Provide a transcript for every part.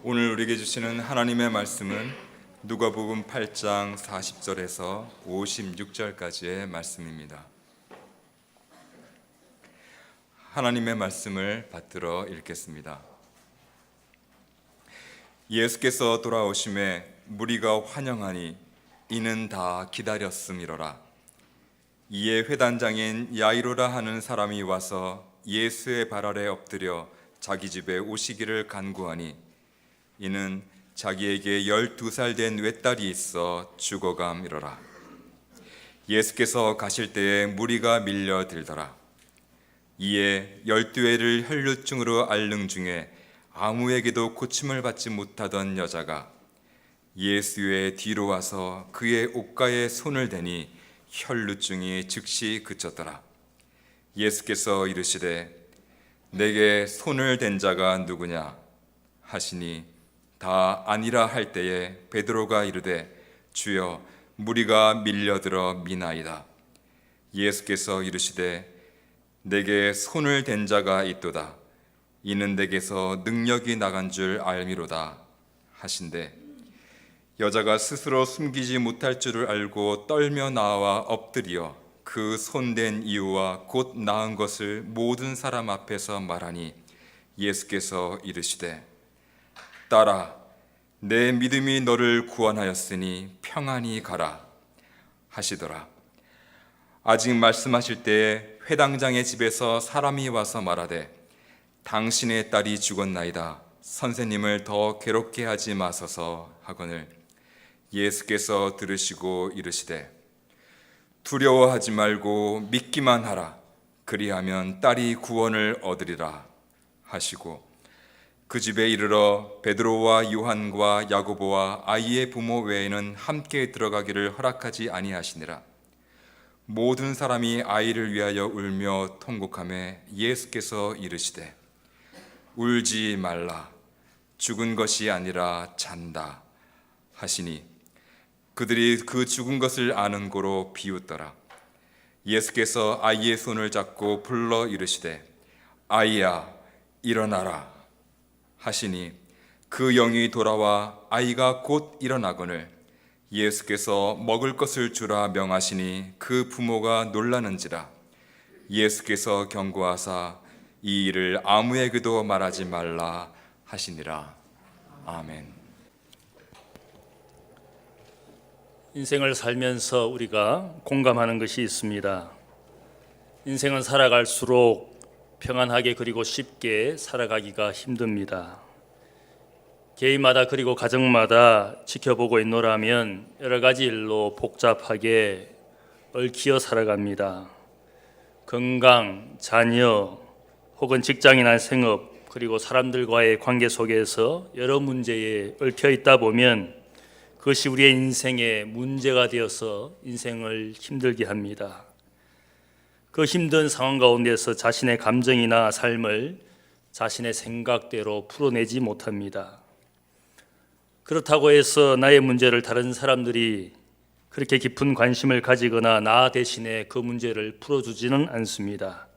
오늘 우리에게 주시는 하나님의 말씀은 누가복음 8장 40절에서 56절까지의 말씀입니다. 하나님의 말씀을 받들어 읽겠습니다. 예수께서 돌아오심에 무리가 환영하니 이는 다 기다렸음이로라. 이에 회단장인 야이로라 하는 사람이 와서 예수의 발 아래 엎드려 자기 집에 오시기를 간구하니 이는 자기에게 12살 된 외딸이 있어 죽어감이로라. 예수께서 가실 때에 무리가 밀려들더라. 이에 12회를 혈루증으로 앓는 중에 아무에게도 고침을 받지 못하던 여자가 예수의 뒤로 와서 그의 옷가에 손을 대니 혈루증이 즉시 그쳤더라. 예수께서 이르시되 내게 손을 댄 자가 누구냐 하시니 다 아니라 할 때에 베드로가 이르되 주여 무리가 밀려들어 미나이다. 예수께서 이르시되 내게 손을 댄 자가 있도다. 이는 내게서 능력이 나간 줄 알미로다 하신대 여자가 스스로 숨기지 못할 줄을 알고 떨며 나와 엎드려 그 손댄 이유와 곧 나은 것을 모든 사람 앞에서 말하니 예수께서 이르시되 딸아 내 믿음이 너를 구원하였으니 평안히 가라 하시더라. 아직 말씀하실 때에 회당장의 집에서 사람이 와서 말하되 당신의 딸이 죽었나이다. 선생님을 더 괴롭게 하지 마소서 하거늘 예수께서 들으시고 이르시되 두려워하지 말고 믿기만 하라. 그리하면 딸이 구원을 얻으리라 하시고 그 집에 이르러 베드로와 요한과 야고보와 아이의 부모 외에는 함께 들어가기를 허락하지 아니하시니라. 모든 사람이 아이를 위하여 울며 통곡하매 예수께서 이르시되 울지 말라. 죽은 것이 아니라 잔다 하시니 그들이 그 죽은 것을 아는 고로 비웃더라. 예수께서 아이의 손을 잡고 불러 이르시되 아이야 일어나라 하시니 그 영이 돌아와 아이가 곧 일어나거늘 예수께서 먹을 것을 주라 명하시니 그 부모가 놀라는지라. 예수께서 경고하사 이 일을 아무에게도 말하지 말라 하시니라. 아멘. 인생을 살면서 우리가 공감하는 것이 있습니다. 인생은 살아갈수록 평안하게 그리고 쉽게 살아가기가 힘듭니다. 개인마다 그리고 가정마다 지켜보고 있노라면 여러 가지 일로 복잡하게 얽혀 살아갑니다. 건강, 자녀, 혹은 직장이나 생업, 그리고 사람들과의 관계 속에서 여러 문제에 얽혀 있다 보면 그것이 우리의 인생의 문제가 되어서 인생을 힘들게 합니다. 그 힘든 상황 가운데서 자신의 감정이나 삶을 자신의 생각대로 풀어내지 못합니다. 그렇다고 해서 나의 문제를 다른 사람들이 그렇게 깊은 관심을 가지거나 나 대신에 그 문제를 풀어주지는 않습니다.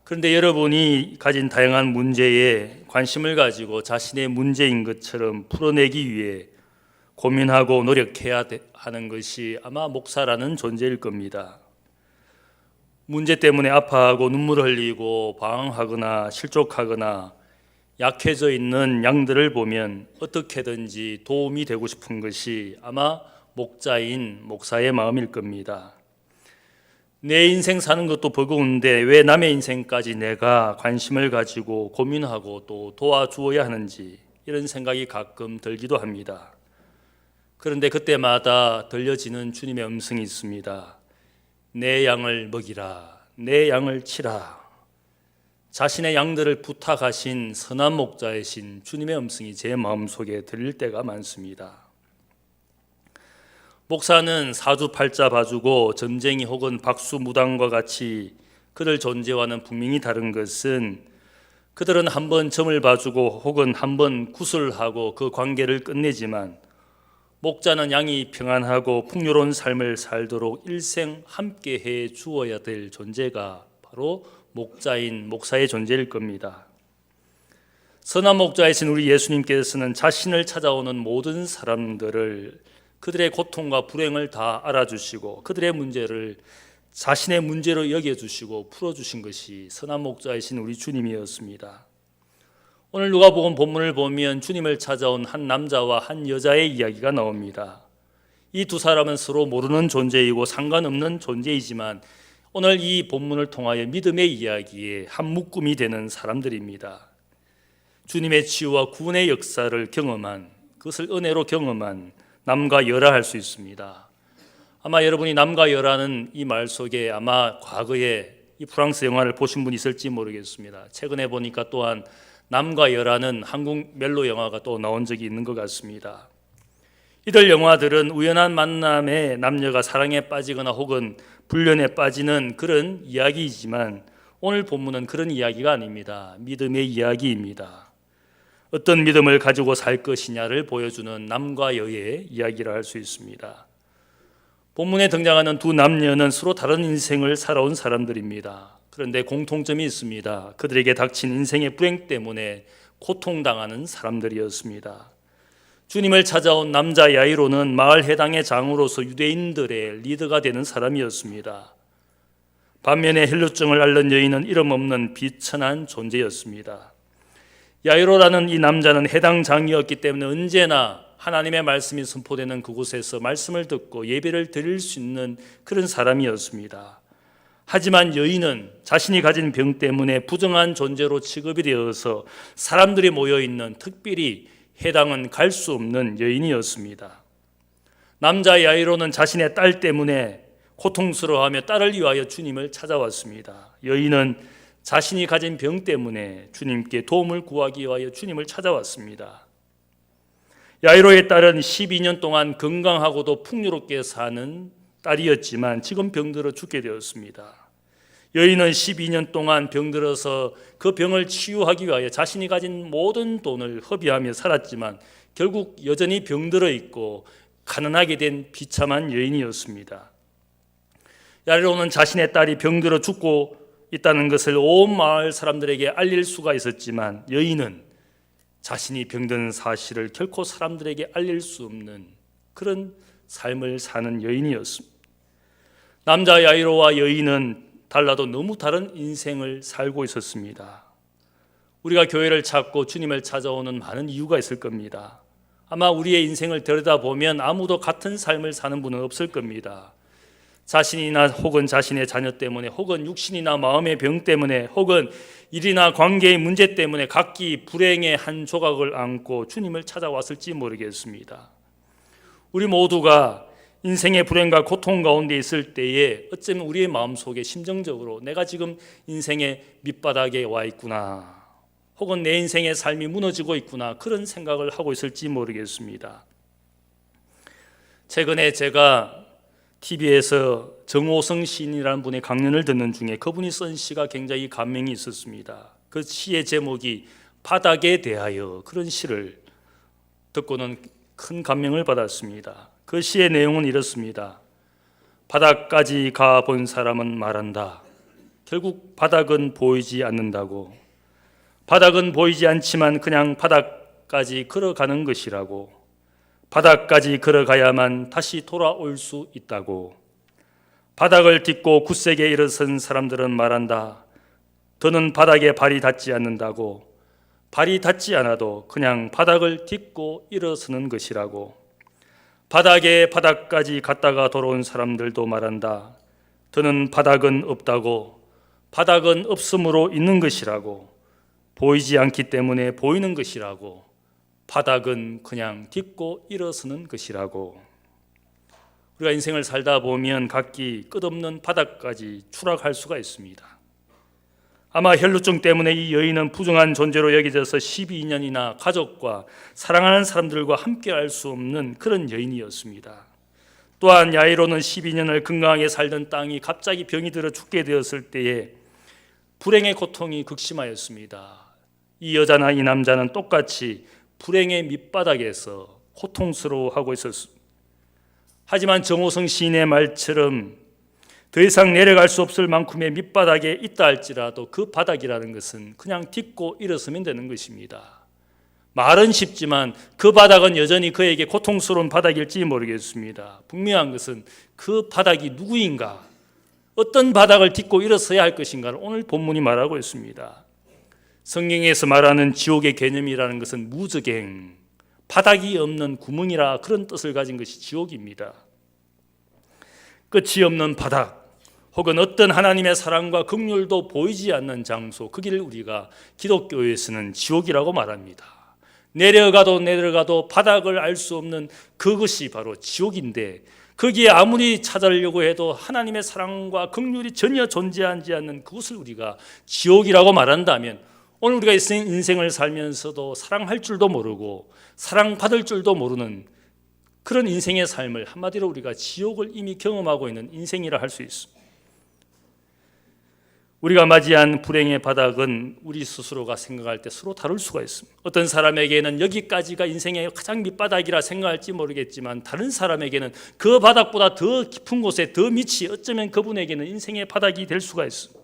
그런데 여러분이 가진 다양한 문제에 관심을 가지고 자신의 문제인 것처럼 풀어내기 위해 고민하고 노력해야 하는 것이 아마 목사라는 존재일 겁니다. 문제 때문에 아파하고 눈물 흘리고 방황하거나 실족하거나 약해져 있는 양들을 보면 어떻게든지 도움이 되고 싶은 것이 아마 목자인 목사의 마음일 겁니다. 내 인생 사는 것도 버거운데 왜 남의 인생까지 내가 관심을 가지고 고민하고 또 도와주어야 하는지 이런 생각이 가끔 들기도 합니다. 그런데 그때마다 들려지는 주님의 음성이 있습니다. 내 양을 먹이라, 내 양을 치라. 자신의 양들을 부탁하신 선한 목자이신 주님의 음성이 제 마음속에 들릴 때가 많습니다. 목사는 사주팔자 봐주고 점쟁이 혹은 박수무당과 같이 그들 존재와는 분명히 다른 것은 그들은 한번 점을 봐주고 혹은 한번 구슬하고 그 관계를 끝내지만 목자는 양이 평안하고 풍요로운 삶을 살도록 일생 함께 해 주어야 될 존재가 바로 목자인 목사의 존재일 겁니다. 선한 목자이신 우리 예수님께서는 자신을 찾아오는 모든 사람들을 그들의 고통과 불행을 다 알아주시고 그들의 문제를 자신의 문제로 여겨주시고 풀어주신 것이 선한 목자이신 우리 주님이었습니다. 오늘 누가복음 본문을 보면 주님을 찾아온 한 남자와 한 여자의 이야기가 나옵니다. 이 두 사람은 서로 모르는 존재이고 상관없는 존재이지만 오늘 이 본문을 통하여 믿음의 이야기에 한 묶음이 되는 사람들입니다. 주님의 치유와 구원의 역사를 경험한, 그것을 은혜로 경험한 남과 여라 할 수 있습니다. 아마 여러분이 남과 여라는 이 말 속에 아마 과거에 이 프랑스 영화를 보신 분이 있을지 모르겠습니다. 최근에 보니까 또한 남과 여라는 한국 멜로 영화가 또 나온 적이 있는 것 같습니다. 이들 영화들은 우연한 만남에 남녀가 사랑에 빠지거나 혹은 불륜에 빠지는 그런 이야기이지만 오늘 본문은 그런 이야기가 아닙니다. 믿음의 이야기입니다. 어떤 믿음을 가지고 살 것이냐를 보여주는 남과 여의 이야기를 할 수 있습니다. 본문에 등장하는 두 남녀는 서로 다른 인생을 살아온 사람들입니다. 그런데 공통점이 있습니다. 그들에게 닥친 인생의 불행 때문에 고통당하는 사람들이었습니다. 주님을 찾아온 남자 야이로는 마을 해당의 장으로서 유대인들의 리더가 되는 사람이었습니다. 반면에 헬루증을 앓는 여인은 이름 없는 비천한 존재였습니다. 야이로라는 이 남자는 해당 장이었기 때문에 언제나 하나님의 말씀이 선포되는 그곳에서 말씀을 듣고 예배를 드릴 수 있는 그런 사람이었습니다. 하지만 여인은 자신이 가진 병 때문에 부정한 존재로 취급이 되어서 사람들이 모여있는, 특별히 해당은 갈 수 없는 여인이었습니다. 남자 야이로는 자신의 딸 때문에 고통스러워하며 딸을 위하여 주님을 찾아왔습니다. 여인은 자신이 가진 병 때문에 주님께 도움을 구하기 위하여 주님을 찾아왔습니다. 야이로의 딸은 12년 동안 건강하고도 풍요롭게 사는 딸이었지만 지금 병들어 죽게 되었습니다. 여인은 12년 동안 병들어서 그 병을 치유하기 위하여 자신이 가진 모든 돈을 허비하며 살았지만 결국 여전히 병들어 있고 가난하게 된 비참한 여인이었습니다. 야이로는 자신의 딸이 병들어 죽고 있다는 것을 온 마을 사람들에게 알릴 수가 있었지만 여인은 자신이 병든 사실을 결코 사람들에게 알릴 수 없는 그런 삶을 사는 여인이었습니다. 남자 야이로와 여인은 달라도 너무 다른 인생을 살고 있었습니다. 우리가 교회를 찾고 주님을 찾아오는 많은 이유가 있을 겁니다. 아마 우리의 인생을 들여다보면 아무도 같은 삶을 사는 분은 없을 겁니다. 자신이나 혹은 자신의 자녀 때문에 혹은 육신이나 마음의 병 때문에 혹은 일이나 관계의 문제 때문에 각기 불행의 한 조각을 안고 주님을 찾아왔을지 모르겠습니다. 우리 모두가 인생의 불행과 고통 가운데 있을 때에 어쩌면 우리의 마음속에 심정적으로 내가 지금 인생의 밑바닥에 와 있구나 혹은 내 인생의 삶이 무너지고 있구나 그런 생각을 하고 있을지 모르겠습니다. 최근에 제가 TV에서 정호성 시인이라는 분의 강연을 듣는 중에 그분이 쓴 시가 굉장히 감명이 있었습니다. 그 시의 제목이 바닥에 대하여, 그런 시를 듣고는 큰 감명을 받았습니다. 그 시의 내용은 이렇습니다. 바닥까지 가본 사람은 말한다. 결국 바닥은 보이지 않는다고. 바닥은 보이지 않지만 그냥 바닥까지 걸어가는 것이라고. 바닥까지 걸어가야만 다시 돌아올 수 있다고. 바닥을 딛고 굳세게 일어선 사람들은 말한다. 더는 바닥에 발이 닿지 않는다고. 발이 닿지 않아도 그냥 바닥을 딛고 일어서는 것이라고. 바닥에 바닥까지 갔다가 돌아온 사람들도 말한다. 더는 바닥은 없다고. 바닥은 없음으로 있는 것이라고. 보이지 않기 때문에 보이는 것이라고. 바닥은 그냥 딛고 일어서는 것이라고. 우리가 인생을 살다 보면 각기 끝없는 바닥까지 추락할 수가 있습니다. 아마 혈루증 때문에 이 여인은 부정한 존재로 여겨져서 12년이나 가족과 사랑하는 사람들과 함께 할 수 없는 그런 여인이었습니다. 또한 야이로는 12년을 건강하게 살던 땅이 갑자기 병이 들어 죽게 되었을 때에 불행의 고통이 극심하였습니다. 이 여자나 이 남자는 똑같이 불행의 밑바닥에서 고통스러워하고 있었습니다. 하지만 정호성 시인의 말처럼 더 이상 내려갈 수 없을 만큼의 밑바닥에 있다 할지라도 그 바닥이라는 것은 그냥 딛고 일어서면 되는 것입니다. 말은 쉽지만 그 바닥은 여전히 그에게 고통스러운 바닥일지 모르겠습니다. 분명한 것은 그 바닥이 누구인가, 어떤 바닥을 딛고 일어서야 할 것인가를 오늘 본문이 말하고 있습니다. 성경에서 말하는 지옥의 개념이라는 것은 무저갱, 바닥이 없는 구멍이라 그런 뜻을 가진 것이 지옥입니다. 끝이 없는 바닥, 혹은 어떤 하나님의 사랑과 긍휼도 보이지 않는 장소, 그 길을 우리가 기독교에서는 지옥이라고 말합니다. 내려가도 바닥을 알 수 없는 그것이 바로 지옥인데, 거기에 아무리 찾으려고 해도 하나님의 사랑과 긍휼이 전혀 존재하지 않는 그것을 우리가 지옥이라고 말한다면, 오늘 우리가 인생을 살면서도 사랑할 줄도 모르고 사랑받을 줄도 모르는 그런 인생의 삶을 한마디로 우리가 지옥을 이미 경험하고 있는 인생이라 할 수 있습니다. 우리가 맞이한 불행의 바닥은 우리 스스로가 생각할 때 서로 다를 수가 있습니다. 어떤 사람에게는 여기까지가 인생의 가장 밑바닥이라 생각할지 모르겠지만, 다른 사람에게는 그 바닥보다 더 깊은 곳에 더 밑이 어쩌면 그분에게는 인생의 바닥이 될 수가 있습니다.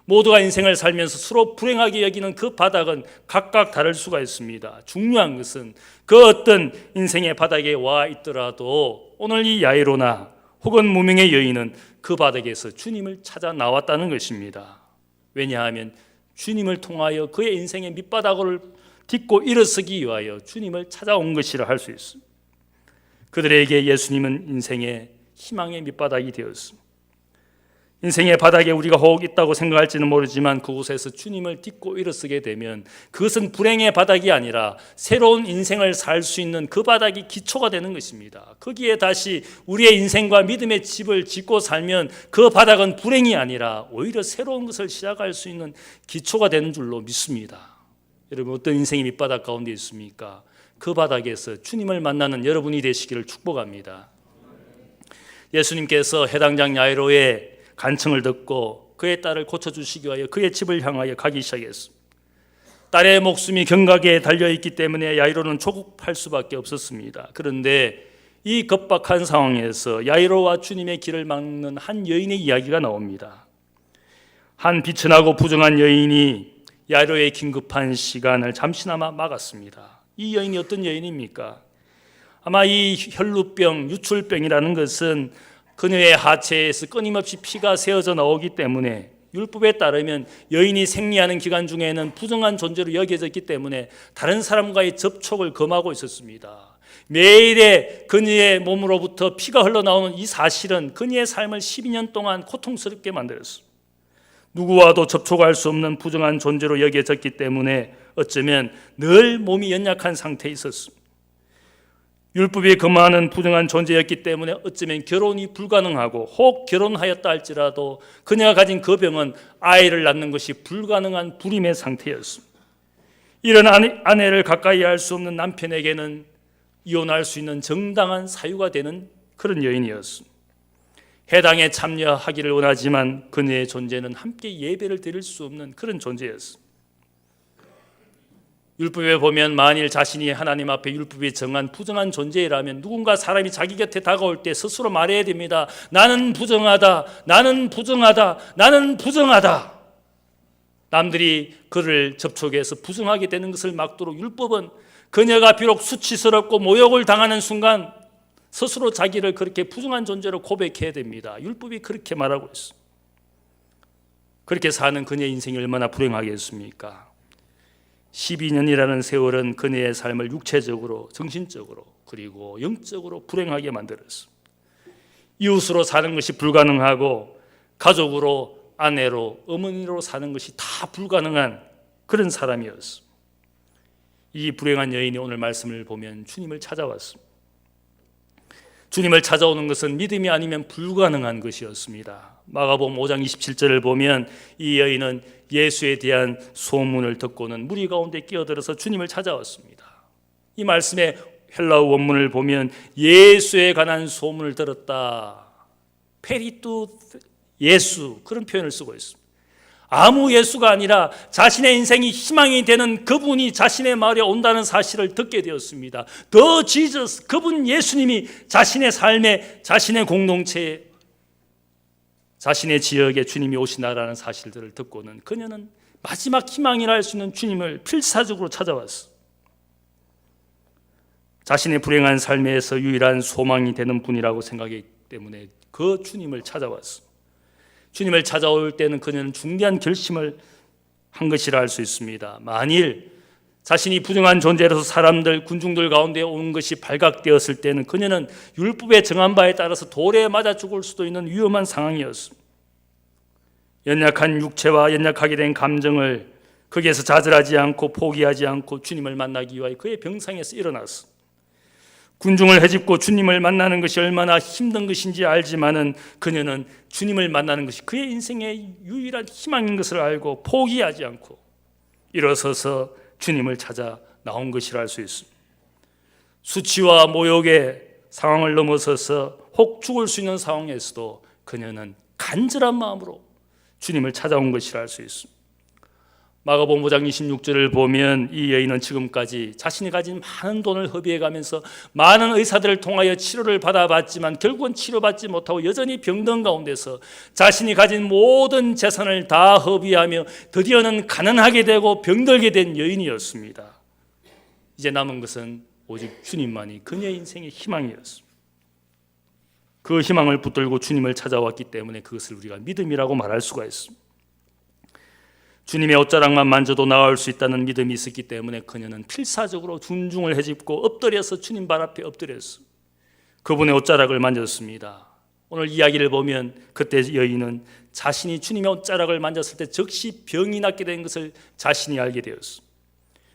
모두가 인생을 살면서 서로 불행하게 여기는 그 바닥은 각각 다를 수가 있습니다. 중요한 것은 그 어떤 인생의 바닥에 와 있더라도 오늘 이 야이로나 혹은 무명의 여인은 그 바닥에서 주님을 찾아 나왔다는 것입니다. 왜냐하면 주님을 통하여 그의 인생의 밑바닥을 딛고 일어서기 위하여 주님을 찾아온 것이라 할 수 있습니다. 그들에게 예수님은 인생의 희망의 밑바닥이 되었습니다. 인생의 바닥에 우리가 혹 있다고 생각할지는 모르지만, 그곳에서 주님을 딛고 일어서게 되면 그것은 불행의 바닥이 아니라 새로운 인생을 살 수 있는 그 바닥이 기초가 되는 것입니다. 거기에 다시 우리의 인생과 믿음의 집을 짓고 살면 그 바닥은 불행이 아니라 오히려 새로운 것을 시작할 수 있는 기초가 되는 줄로 믿습니다. 여러분, 어떤 인생이 밑바닥 가운데 있습니까? 그 바닥에서 주님을 만나는 여러분이 되시기를 축복합니다. 예수님께서 해당장 야이로의 간청을 듣고 그의 딸을 고쳐주시기 위하여 그의 집을 향하여 가기 시작했습니다. 딸의 목숨이 경각에 달려있기 때문에 야이로는 조급할 수밖에 없었습니다. 그런데 이 급박한 상황에서 야이로와 주님의 길을 막는 한 여인의 이야기가 나옵니다. 한 비천하고 부정한 여인이 야이로의 긴급한 시간을 잠시나마 막았습니다. 이 여인이 어떤 여인입니까? 아마 이 혈루병, 유출병이라는 것은 그녀의 하체에서 끊임없이 피가 새어져 나오기 때문에, 율법에 따르면 여인이 생리하는 기간 중에는 부정한 존재로 여겨졌기 때문에 다른 사람과의 접촉을 금하고 있었습니다. 매일의 그녀의 몸으로부터 피가 흘러나오는 이 사실은 그녀의 삶을 12년 동안 고통스럽게 만들었습니다. 누구와도 접촉할 수 없는 부정한 존재로 여겨졌기 때문에 어쩌면 늘 몸이 연약한 상태에 있었습니다. 율법이 금하는 부정한 존재였기 때문에 어쩌면 결혼이 불가능하고, 혹 결혼하였다 할지라도 그녀가 가진 그 병은 아이를 낳는 것이 불가능한 불임의 상태였습니다. 이런 아내를 가까이 할 수 없는 남편에게는 이혼할 수 있는 정당한 사유가 되는 그런 여인이었습니다. 해당에 참여하기를 원하지만 그녀의 존재는 함께 예배를 드릴 수 없는 그런 존재였습니다. 율법에 보면 만일 자신이 하나님 앞에 율법이 정한 부정한 존재라면 누군가 사람이 자기 곁에 다가올 때 스스로 말해야 됩니다. 나는 부정하다, 나는 부정하다, 나는 부정하다. 남들이 그를 접촉해서 부정하게 되는 것을 막도록 율법은 그녀가 비록 수치스럽고 모욕을 당하는 순간 스스로 자기를 그렇게 부정한 존재로 고백해야 됩니다. 율법이 그렇게 말하고 있습니다. 그렇게 사는 그녀의 인생이 얼마나 불행하겠습니까? 12년이라는 세월은 그녀의 삶을 육체적으로, 정신적으로, 그리고 영적으로 불행하게 만들었습니다. 이웃으로 사는 것이 불가능하고, 가족으로, 아내로, 어머니로 사는 것이 다 불가능한 그런 사람이었습니다. 이 불행한 여인이 오늘 말씀을 보면 주님을 찾아왔습니다. 주님을 찾아오는 것은 믿음이 아니면 불가능한 것이었습니다. 마가복음 5장 27절을 보면 이 여인은 예수에 대한 소문을 듣고는 무리 가운데 끼어들어서 주님을 찾아왔습니다. 이 말씀의 헬라어 원문을 보면 예수에 관한 소문을 들었다, 페리투 예수, 그런 표현을 쓰고 있습니다. 아무 예수가 아니라 자신의 인생이 희망이 되는 그분이 자신의 마을에 온다는 사실을 듣게 되었습니다. 더 지저스, 그분 예수님이 자신의 삶에, 자신의 공동체에, 자신의 지역에 주님이 오시나라는 사실들을 듣고는 그녀는 마지막 희망이라 할 수 있는 주님을 필사적으로 찾아왔어. 자신의 불행한 삶에서 유일한 소망이 되는 분이라고 생각했기 때문에 그 주님을 찾아왔습니다. 주님을 찾아올 때는 그녀는 중대한 결심을 한 것이라 할 수 있습니다. 만일 자신이 부정한 존재로서 사람들, 군중들 가운데 온 것이 발각되었을 때는 그녀는 율법에 정한 바에 따라서 돌에 맞아 죽을 수도 있는 위험한 상황이었습니다. 연약한 육체와 연약하게 된 감정을 거기에서 좌절하지 않고 포기하지 않고 주님을 만나기 위하여 그의 병상에서 일어났습니다. 군중을 헤집고 주님을 만나는 것이 얼마나 힘든 것인지 알지만은 그녀는 주님을 만나는 것이 그의 인생의 유일한 희망인 것을 알고 포기하지 않고 일어서서 주님을 찾아 나온 것이라 할 수 있습니다. 수치와 모욕의 상황을 넘어서서 혹 죽을 수 있는 상황에서도 그녀는 간절한 마음으로 주님을 찾아온 것이라 할 수 있습니다. 마가복음 5장 26절을 보면 이 여인은 지금까지 자신이 가진 많은 돈을 허비해가면서 많은 의사들을 통하여 치료를 받아봤지만 결국은 치료받지 못하고 여전히 병든 가운데서 자신이 가진 모든 재산을 다 허비하며 드디어는 가난하게 되고 병들게 된 여인이었습니다. 이제 남은 것은 오직 주님만이 그녀의 인생의 희망이었습니다. 그 희망을 붙들고 주님을 찾아왔기 때문에 그것을 우리가 믿음이라고 말할 수가 있습니다. 주님의 옷자락만 만져도 나을 수 있다는 믿음이 있었기 때문에 그녀는 필사적으로 군중을 헤집고 엎드려서 주님 발 앞에 엎드렸습니다. 그분의 옷자락을 만졌습니다. 오늘 이야기를 보면 그때 여인은 자신이 주님의 옷자락을 만졌을 때 즉시 병이 낫게 된 것을 자신이 알게 되었습니다.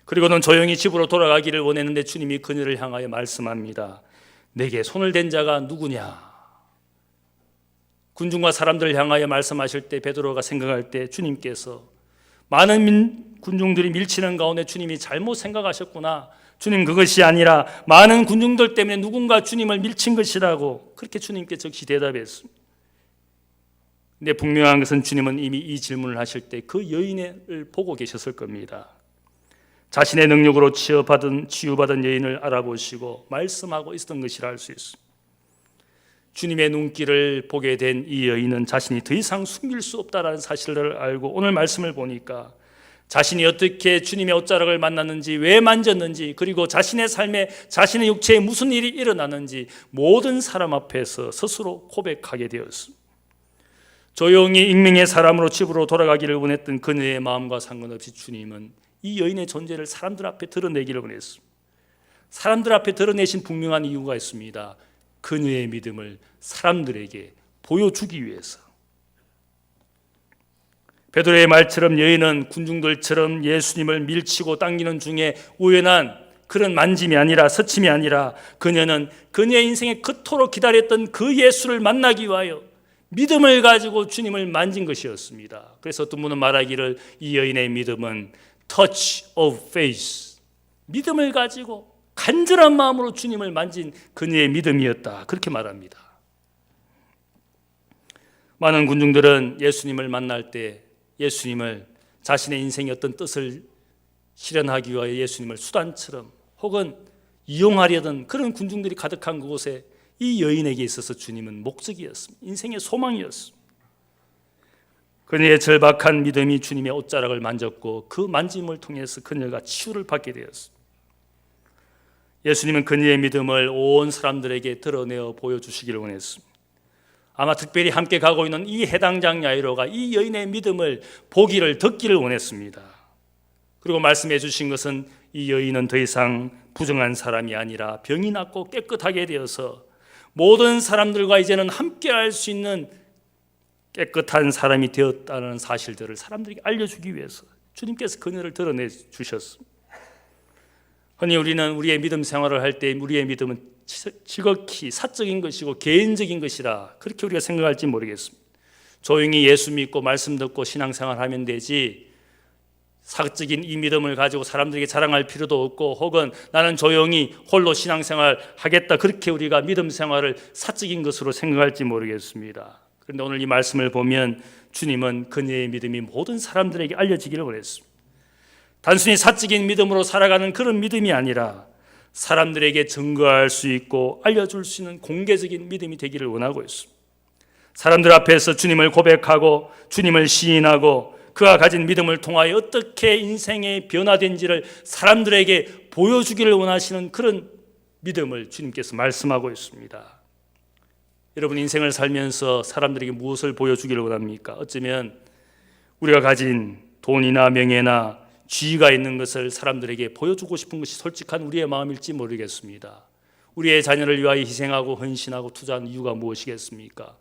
그리고는 조용히 집으로 돌아가기를 원했는데 주님이 그녀를 향하여 말씀합니다. 내게 손을 댄 자가 누구냐? 군중과 사람들을 향하여 말씀하실 때 베드로가 생각할 때 주님께서 많은 군중들이 밀치는 가운데 주님이 잘못 생각하셨구나. 주님 그것이 아니라 많은 군중들 때문에 누군가 주님을 밀친 것이라고 그렇게 주님께 즉시 대답했습니다. 근데 분명한 것은 주님은 이미 이 질문을 하실 때 그 여인을 보고 계셨을 겁니다. 자신의 능력으로 치유받은 여인을 알아보시고 말씀하고 있었던 것이라 할 수 있습니다. 주님의 눈길을 보게 된 이 여인은 자신이 더 이상 숨길 수 없다는 사실을 알고 오늘 말씀을 보니까 자신이 어떻게 주님의 옷자락을 만났는지, 왜 만졌는지, 그리고 자신의 삶에 자신의 육체에 무슨 일이 일어나는지 모든 사람 앞에서 스스로 고백하게 되었습니다. 조용히 익명의 사람으로 집으로 돌아가기를 원했던 그녀의 마음과 상관없이 주님은 이 여인의 존재를 사람들 앞에 드러내기를 원했습니다. 사람들 앞에 드러내신 분명한 이유가 있습니다. 그녀의 믿음을 사람들에게 보여주기 위해서. 베드로의 말처럼 여인은 군중들처럼 예수님을 밀치고 당기는 중에 우연한 그런 만짐이 아니라 서침이 아니라 그녀는 그녀의 인생에 그토록 기다렸던 그 예수를 만나기 위하여 믿음을 가지고 주님을 만진 것이었습니다. 그래서 어떤 분은 말하기를 이 여인의 믿음은 touch of faith, 믿음을 가지고 간절한 마음으로 주님을 만진 그녀의 믿음이었다, 그렇게 말합니다. 많은 군중들은 예수님을 만날 때 예수님을 자신의 인생의 어떤 뜻을 실현하기 위하여 예수님을 수단처럼 혹은 이용하려던 그런 군중들이 가득한 그곳에 이 여인에게 있어서 주님은 목적이었습니다. 인생의 소망이었습니다. 그녀의 절박한 믿음이 주님의 옷자락을 만졌고 그 만짐을 통해서 그녀가 치유를 받게 되었습니다. 예수님은 그녀의 믿음을 온 사람들에게 드러내어 보여주시기를 원했습니다. 아마 특별히 함께 가고 있는 이 해당장 야이로가 이 여인의 믿음을 보기를 듣기를 원했습니다. 그리고 말씀해 주신 것은 이 여인은 더 이상 부정한 사람이 아니라 병이 낫고 깨끗하게 되어서 모든 사람들과 이제는 함께 할 수 있는 깨끗한 사람이 되었다는 사실들을 사람들에게 알려주기 위해서 주님께서 그녀를 드러내 주셨습니다. 흔히 우리는 우리의 믿음 생활을 할 때 우리의 믿음은 지극히 사적인 것이고 개인적인 것이라 그렇게 우리가 생각할지 모르겠습니다. 조용히 예수 믿고 말씀 듣고 신앙생활하면 되지 사적인 이 믿음을 가지고 사람들에게 자랑할 필요도 없고 혹은 나는 조용히 홀로 신앙생활 하겠다 그렇게 우리가 믿음 생활을 사적인 것으로 생각할지 모르겠습니다. 그런데 오늘 이 말씀을 보면 주님은 그녀의 믿음이 모든 사람들에게 알려지기를 원했습니다. 단순히 사적인 믿음으로 살아가는 그런 믿음이 아니라 사람들에게 증거할 수 있고 알려줄 수 있는 공개적인 믿음이 되기를 원하고 있습니다. 사람들 앞에서 주님을 고백하고 주님을 시인하고 그가 가진 믿음을 통하여 어떻게 인생의 변화된지를 사람들에게 보여주기를 원하시는 그런 믿음을 주님께서 말씀하고 있습니다. 여러분, 인생을 살면서 사람들에게 무엇을 보여주기를 원합니까? 어쩌면 우리가 가진 돈이나 명예나 지위가 있는 것을 사람들에게 보여주고 싶은 것이 솔직한 우리의 마음일지 모르겠습니다. 우리의 자녀를 위하여 희생하고 헌신하고 투자한 이유가 무엇이겠습니까?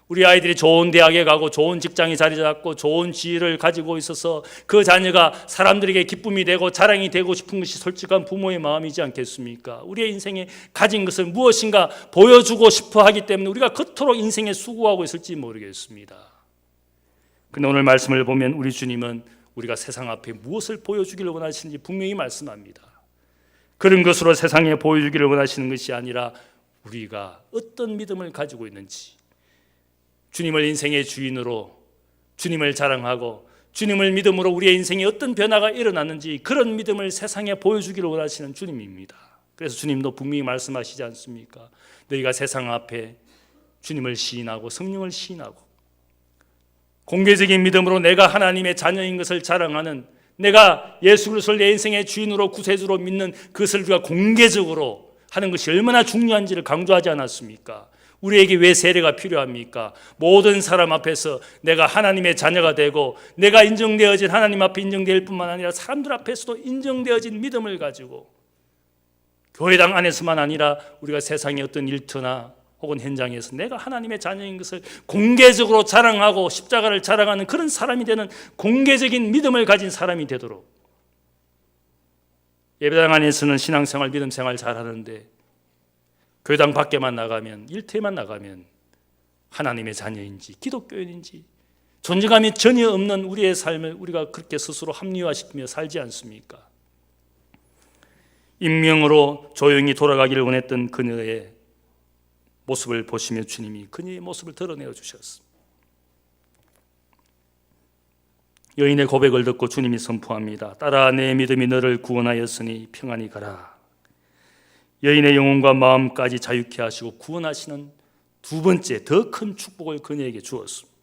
우리 아이들이 좋은 대학에 가고 좋은 직장에 자리 잡고 좋은 지위를 가지고 있어서 그 자녀가 사람들에게 기쁨이 되고 자랑이 되고 싶은 것이 솔직한 부모의 마음이지 않겠습니까? 우리의 인생에 가진 것을 무엇인가 보여주고 싶어 하기 때문에 우리가 그토록 인생에 수고하고 있을지 모르겠습니다. 근데 오늘 말씀을 보면 우리 주님은 우리가 세상 앞에 무엇을 보여주기를 원하시는지 분명히 말씀합니다. 그런 것으로 세상에 보여주기를 원하시는 것이 아니라 우리가 어떤 믿음을 가지고 있는지, 주님을 인생의 주인으로 주님을 자랑하고 주님을 믿음으로 우리의 인생에 어떤 변화가 일어났는지 그런 믿음을 세상에 보여주기를 원하시는 주님입니다. 그래서 주님도 분명히 말씀하시지 않습니까? 너희가 세상 앞에 주님을 시인하고 성령을 시인하고 공개적인 믿음으로 내가 하나님의 자녀인 것을 자랑하는, 내가 예수 그리스도를 내 인생의 주인으로 구세주로 믿는 그것을 우리가 공개적으로 하는 것이 얼마나 중요한지를 강조하지 않았습니까? 우리에게 왜 세례가 필요합니까? 모든 사람 앞에서 내가 하나님의 자녀가 되고 내가 인정되어진, 하나님 앞에 인정될 뿐만 아니라 사람들 앞에서도 인정되어진 믿음을 가지고 교회당 안에서만 아니라 우리가 세상의 어떤 일터나 혹은 현장에서 내가 하나님의 자녀인 것을 공개적으로 자랑하고 십자가를 자랑하는 그런 사람이 되는 공개적인 믿음을 가진 사람이 되도록, 예배당 안에서는 신앙생활, 믿음생활 잘하는데 교회당 밖에만 나가면, 일터에만 나가면 하나님의 자녀인지 기독교인인지 존재감이 전혀 없는 우리의 삶을 우리가 그렇게 스스로 합리화시키며 살지 않습니까? 임명으로 조용히 돌아가기를 원했던 그녀의 모습을 보시며 주님이 그녀의 모습을 드러내어 주셨습니다. 여인의 고백을 듣고 주님이 선포합니다. 딸아, 내 믿음이 너를 구원하였으니 평안히 가라. 여인의 영혼과 마음까지 자유케 하시고 구원하시는 두 번째 더 큰 축복을 그녀에게 주었습니다.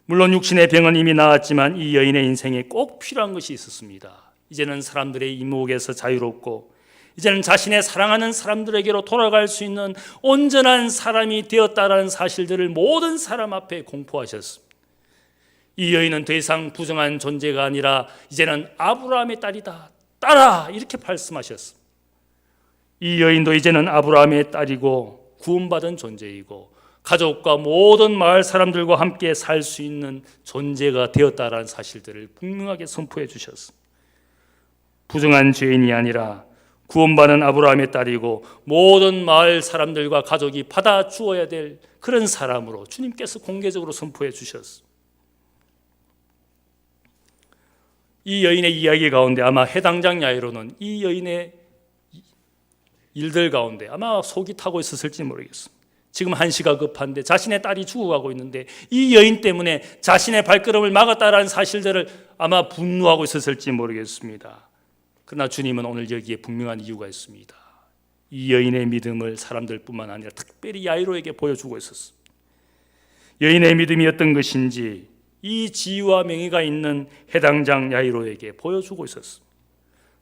물론 육신의 병은 이미 나았지만 이 여인의 인생에 꼭 필요한 것이 있었습니다. 이제는 사람들의 이목에서 자유롭고 이제는 자신의 사랑하는 사람들에게로 돌아갈 수 있는 온전한 사람이 되었다라는 사실들을 모든 사람 앞에 공포하셨습니다. 이 여인은 더 이상 부정한 존재가 아니라 이제는 아브라함의 딸이다. 딸아, 이렇게 말씀하셨습니다. 이 여인도 이제는 아브라함의 딸이고 구원받은 존재이고 가족과 모든 마을 사람들과 함께 살 수 있는 존재가 되었다라는 사실들을 분명하게 선포해 주셨습니다. 부정한 죄인이 아니라 구원받은 아브라함의 딸이고 모든 마을 사람들과 가족이 받아 주어야 될 그런 사람으로 주님께서 공개적으로 선포해 주셨습니다. 이 여인의 이야기 가운데 아마 해당장 야이로는 이 여인의 일들 가운데 아마 속이 타고 있었을지 모르겠습니다. 지금 한시가 급한데 자신의 딸이 죽어가고 있는데 이 여인 때문에 자신의 발걸음을 막았다라는 사실들을 아마 분노하고 있었을지 모르겠습니다. 그러나 주님은 오늘 여기에 분명한 이유가 있습니다. 이 여인의 믿음을 사람들뿐만 아니라 특별히 야이로에게 보여주고 있었습니다. 여인의 믿음이 어떤 것인지 이 지위와 명예가 있는 해당장 야이로에게 보여주고 있었습니다.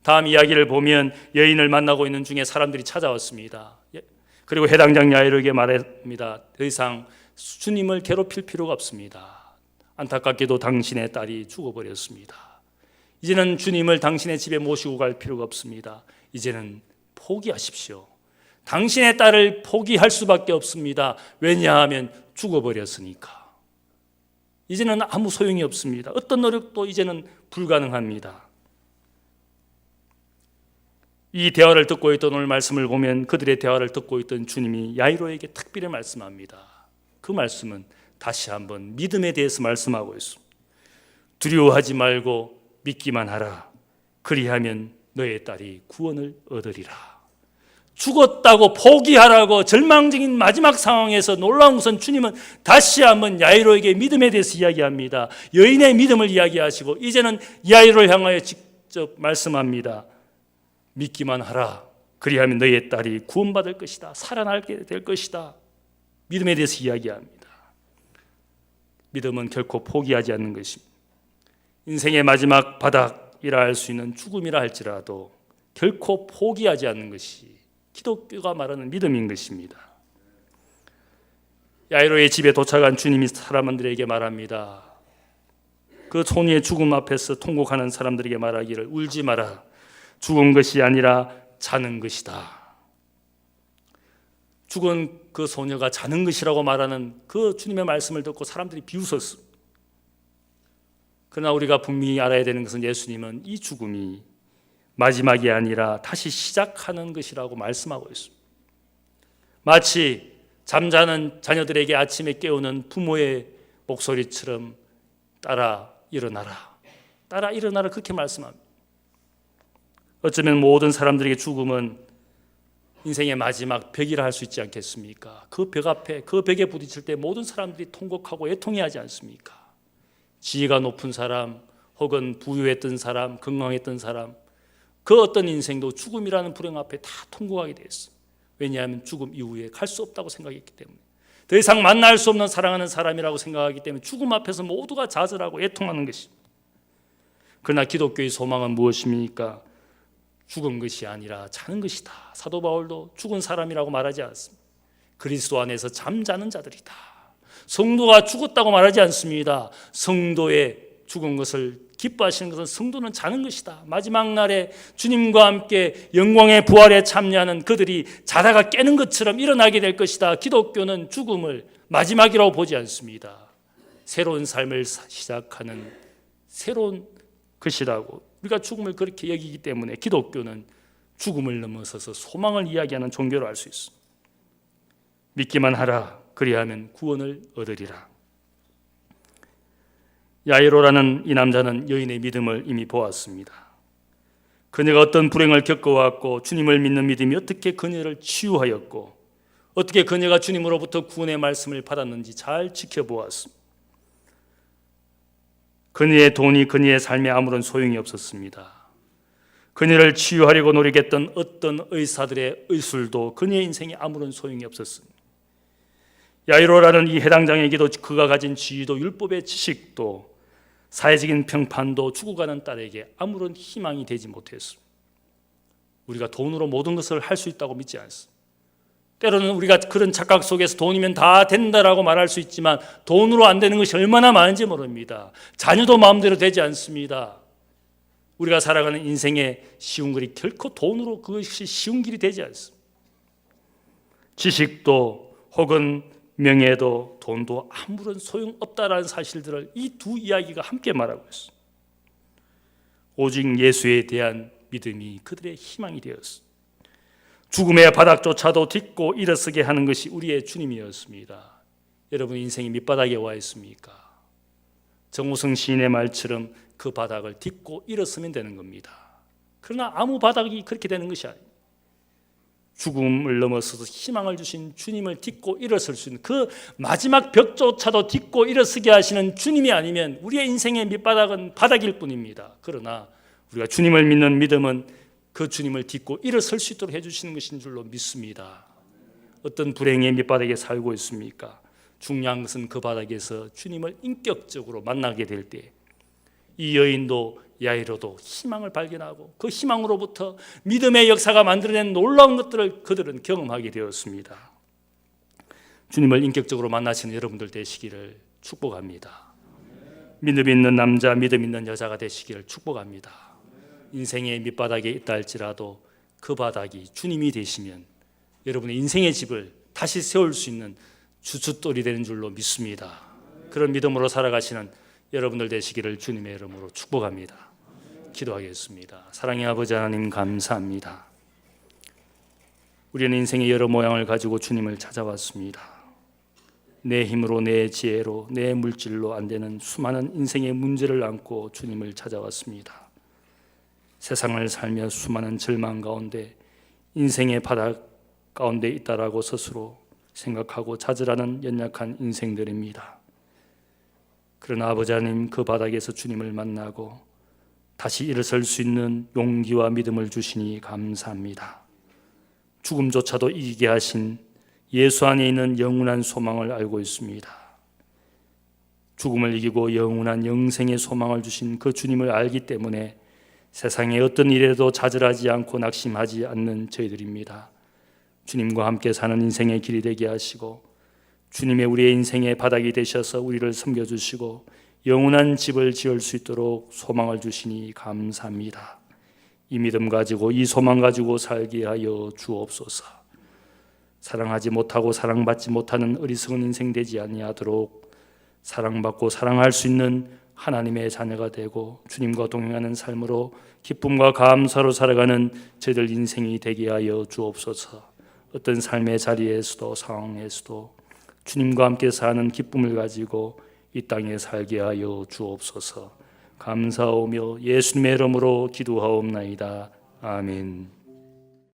다음 이야기를 보면 여인을 만나고 있는 중에 사람들이 찾아왔습니다. 그리고 해당장 야이로에게 말합니다. 더 이상 주님을 괴롭힐 필요가 없습니다. 안타깝게도 당신의 딸이 죽어버렸습니다. 이제는 주님을 당신의 집에 모시고 갈 필요가 없습니다. 이제는 포기하십시오. 당신의 딸을 포기할 수밖에 없습니다. 왜냐하면 죽어버렸으니까. 이제는 아무 소용이 없습니다. 어떤 노력도 이제는 불가능합니다. 이 대화를 듣고 있던 오늘 말씀을 보면 그들의 대화를 듣고 있던 주님이 야이로에게 특별히 말씀합니다. 그 말씀은 다시 한번 믿음에 대해서 말씀하고 있습니다. 두려워하지 말고 믿기만 하라. 그리하면 너의 딸이 구원을 얻으리라. 죽었다고 포기하라고 절망적인 마지막 상황에서 놀라운 것은 주님은 다시 한번 야이로에게 믿음에 대해서 이야기합니다. 여인의 믿음을 이야기하시고 이제는 야이로를 향하여 직접 말씀합니다. 믿기만 하라. 그리하면 너의 딸이 구원받을 것이다. 살아나게 될 것이다. 믿음에 대해서 이야기합니다. 믿음은 결코 포기하지 않는 것입니다. 인생의 마지막 바닥이라 할 수 있는 죽음이라 할지라도 결코 포기하지 않는 것이 기독교가 말하는 믿음인 것입니다. 야이로의 집에 도착한 주님이 사람들에게 말합니다. 그 손이의 죽음 앞에서 통곡하는 사람들에게 말하기를 울지 마라. 죽은 것이 아니라 자는 것이다. 죽은 그 소녀가 자는 것이라고 말하는 그 주님의 말씀을 듣고 사람들이 비웃었습니다. 그러나 우리가 분명히 알아야 되는 것은 예수님은 이 죽음이 마지막이 아니라 다시 시작하는 것이라고 말씀하고 있습니다. 마치 잠자는 자녀들에게 아침에 깨우는 부모의 목소리처럼 따라 일어나라, 따라 일어나라 그렇게 말씀합니다. 어쩌면 모든 사람들에게 죽음은 인생의 마지막 벽이라 할 수 있지 않겠습니까? 그 벽 앞에, 그 벽에 부딪힐 때 모든 사람들이 통곡하고 애통해하지 않습니까? 지위가 높은 사람, 혹은 부유했던 사람, 건강했던 사람, 그 어떤 인생도 죽음이라는 불행 앞에 다 통곡하게 되었어요. 왜냐하면 죽음 이후에 갈 수 없다고 생각했기 때문에, 더 이상 만날 수 없는 사랑하는 사람이라고 생각하기 때문에 죽음 앞에서 모두가 좌절하고 애통하는 것입니다. 그러나 기독교의 소망은 무엇입니까? 죽은 것이 아니라 자는 것이다. 사도 바울도 죽은 사람이라고 말하지 않습니다. 그리스도 안에서 잠자는 자들이다. 성도가 죽었다고 말하지 않습니다. 성도의 죽은 것을 기뻐하시는 것은 성도는 자는 것이다. 마지막 날에 주님과 함께 영광의 부활에 참여하는 그들이 자다가 깨는 것처럼 일어나게 될 것이다. 기독교는 죽음을 마지막이라고 보지 않습니다. 새로운 삶을 시작하는 새로운 것이라고, 우리가 죽음을 그렇게 여기기 때문에 기독교는 죽음을 넘어서서 소망을 이야기하는 종교로 알 수 있습니다. 믿기만 하라. 그리하면 구원을 얻으리라. 야이로라는 이 남자는 여인의 믿음을 이미 보았습니다. 그녀가 어떤 불행을 겪어왔고 주님을 믿는 믿음이 어떻게 그녀를 치유하였고 어떻게 그녀가 주님으로부터 구원의 말씀을 받았는지 잘 지켜보았습니다. 그녀의 돈이 그녀의 삶에 아무런 소용이 없었습니다. 그녀를 치유하려고 노력했던 어떤 의사들의 의술도 그녀의 인생에 아무런 소용이 없었습니다. 야이로라는 이 해당장에게도 그가 가진 지위도 율법의 지식도 사회적인 평판도 죽어가는 딸에게 아무런 희망이 되지 못했습니다. 우리가 돈으로 모든 것을 할 수 있다고 믿지 않습니다. 때로는 우리가 그런 착각 속에서 돈이면 다 된다라고 말할 수 있지만 돈으로 안 되는 것이 얼마나 많은지 모릅니다. 자녀도 마음대로 되지 않습니다. 우리가 살아가는 인생의 쉬운 길이 결코 돈으로 그것이 쉬운 길이 되지 않습니다. 지식도 혹은 명예도 돈도 아무런 소용없다라는 사실들을 이 두 이야기가 함께 말하고 있습니다. 오직 예수에 대한 믿음이 그들의 희망이 되었습니다. 죽음의 바닥조차도 딛고 일어서게 하는 것이 우리의 주님이었습니다. 여러분 인생이 밑바닥에 와 있습니까? 정우성 시인의 말처럼 그 바닥을 딛고 일어서면 되는 겁니다. 그러나 아무 바닥이 그렇게 되는 것이 아닙니다. 죽음을 넘어서서 희망을 주신 주님을 딛고 일어설 수 있는 그 마지막 벽조차도 딛고 일어서게 하시는 주님이 아니면 우리의 인생의 밑바닥은 바닥일 뿐입니다. 그러나 우리가 주님을 믿는 믿음은 그 주님을 딛고 일어설 수 있도록 해주시는 것인 줄로 믿습니다. 어떤 불행의 밑바닥에 살고 있습니까? 중요한 것은 그 바닥에서 주님을 인격적으로 만나게 될 때 이 여인도 야이로도 희망을 발견하고 그 희망으로부터 믿음의 역사가 만들어낸 놀라운 것들을 그들은 경험하게 되었습니다. 주님을 인격적으로 만나시는 여러분들 되시기를 축복합니다. 믿음 있는 남자, 믿음 있는 여자가 되시기를 축복합니다. 인생의 밑바닥에 있다 할지라도 그 바닥이 주님이 되시면 여러분의 인생의 집을 다시 세울 수 있는 주춧돌이 되는 줄로 믿습니다. 그런 믿음으로 살아가시는 여러분들 되시기를 주님의 이름으로 축복합니다. 기도하겠습니다. 사랑의 아버지 하나님 감사합니다. 우리는 인생의 여러 모양을 가지고 주님을 찾아왔습니다. 내 힘으로, 내 지혜로, 내 물질로 안 되는 수많은 인생의 문제를 안고 주님을 찾아왔습니다. 세상을 살며 수많은 절망 가운데 인생의 바닥 가운데 있다라고 스스로 생각하고 좌절하는 연약한 인생들입니다. 그러나 아버지 하나님 그 바닥에서 주님을 만나고 다시 일어설 수 있는 용기와 믿음을 주시니 감사합니다. 죽음조차도 이기게 하신 예수 안에 있는 영원한 소망을 알고 있습니다. 죽음을 이기고 영원한 영생의 소망을 주신 그 주님을 알기 때문에 세상의 어떤 일에도 좌절하지 않고 낙심하지 않는 저희들입니다. 주님과 함께 사는 인생의 길이 되게 하시고 주님의 우리의 인생의 바닥이 되셔서 우리를 섬겨주시고 영원한 집을 지을 수 있도록 소망을 주시니 감사합니다. 이 믿음 가지고 이 소망 가지고 살게 하여 주옵소서. 사랑하지 못하고 사랑받지 못하는 어리석은 인생 되지 아니하도록 사랑받고 사랑할 수 있는 하나님의 자녀가 되고 주님과 동행하는 삶으로 기쁨과 감사로 살아가는 저희들 인생이 되게 하여 주옵소서. 어떤 삶의 자리에서도 상황에서도 주님과 함께 사는 기쁨을 가지고 이 땅에 살게 하여 주옵소서. 감사하며 예수님의 이름으로 기도하옵나이다. 아멘.